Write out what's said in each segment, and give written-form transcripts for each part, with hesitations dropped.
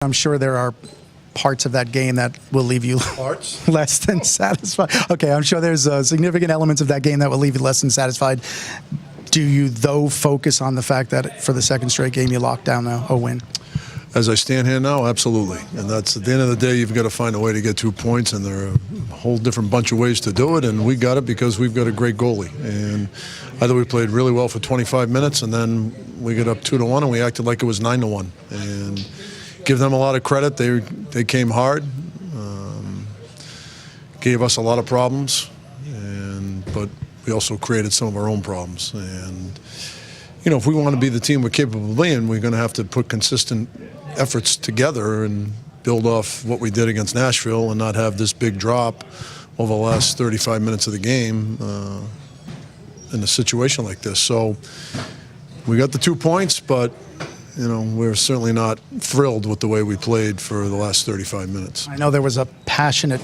I'm sure there are parts of that game that will leave you less than satisfied. Okay, I'm sure there's significant elements of that game that will leave you less than satisfied. Do you, though, focus on the fact that for the second straight game you locked down a win? As I stand here now, absolutely. And that's, at the end of the day, you've got to find a way to get 2 points, and there are a whole different bunch of ways to do it, and we got it because we've got a great goalie. And I thought we played really well for 25 minutes, and then we got up 2-1, and we acted like it was 9-1. And give them a lot of credit. They came hard, gave us a lot of problems, but we also created some of our own problems. And you know, if we want to be the team we're capable of being, we're going to have to put consistent efforts together and build off what we did against Nashville and not have this big drop over the last 35 minutes of the game in a situation like this. So we got the 2 points, but you know, we're certainly not thrilled with the way we played for the last 35 minutes. I know there was a passionate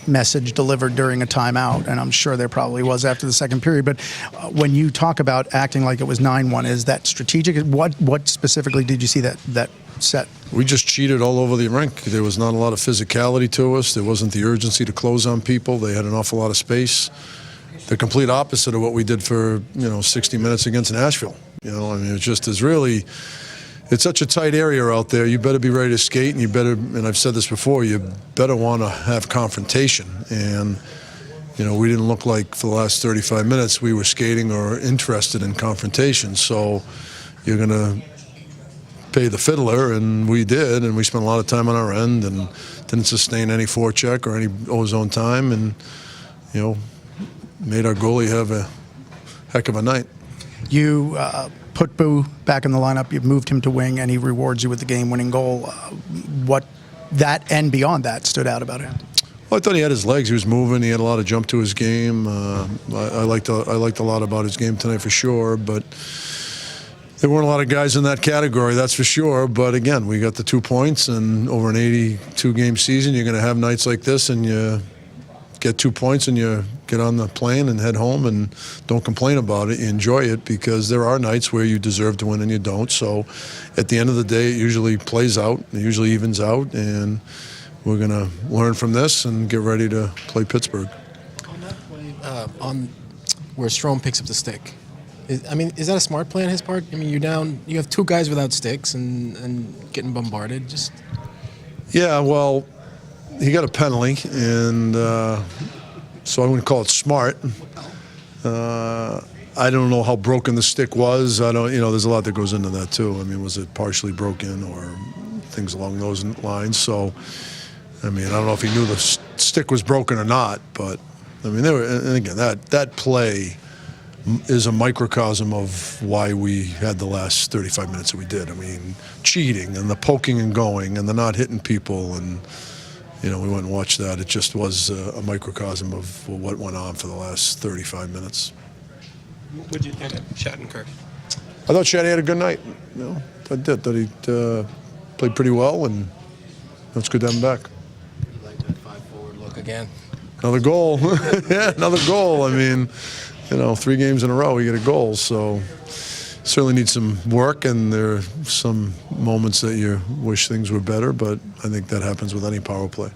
message delivered during a timeout, and I'm sure there probably was after the second period. But when you talk about acting like it was 9-1, is that strategic? What specifically did you see that set? We just cheated all over the rink. There was not a lot of physicality to us. There wasn't the urgency to close on people. They had an awful lot of space. The complete opposite of what we did for 60 minutes against Nashville. I mean, it just is really. It's such a tight area out there. You better be ready to skate, and you better, and I've said this before, you better want to have confrontation. And, we didn't look like for the last 35 minutes we were skating or interested in confrontation. So you're going to pay the fiddler, and we did, and we spent a lot of time on our end and didn't sustain any forecheck or any ozone time, and, made our goalie have a heck of a night. You put Boo back in the lineup, you've moved him to wing, and he rewards you with the game-winning goal. What that and beyond that stood out about him? Well, I thought he had his legs. He was moving. He had a lot of jump to his game. I liked a lot about his game tonight for sure, but there weren't a lot of guys in that category, that's for sure. But again, we got the 2 points, and over an 82-game season, you're going to have nights like this, and you get 2 points and you get on the plane and head home and don't complain about it. You enjoy it, because there are nights where you deserve to win and you don't. So at the end of the day, it usually plays out. It usually evens out, and we're going to learn from this and get ready to play Pittsburgh. On that play, on where Strome picks up the stick, is that a smart play on his part? I mean, you're down. You have 2 guys without sticks and getting bombarded. Yeah, well, he got a penalty, and so I wouldn't call it smart. I don't know how broken the stick was. There's a lot that goes into that too. I mean, was it partially broken or things along those lines? So, I don't know if he knew the stick was broken or not, but and again, that play is a microcosm of why we had the last 35 minutes that we did. I mean, cheating and the poking and going and the not hitting people, and we went and watched that. It just was a microcosm of what went on for the last 35 minutes. What did you think of Shattenkirk? I thought Shatty had a good night. I did. That he played pretty well, and it's good to have him back. You like that 5-forward look again? Another goal. Yeah, another goal. I mean, 3 games in a row, we get a goal. So certainly need some work, and there are some moments that you wish things were better, but I think that happens with any power play.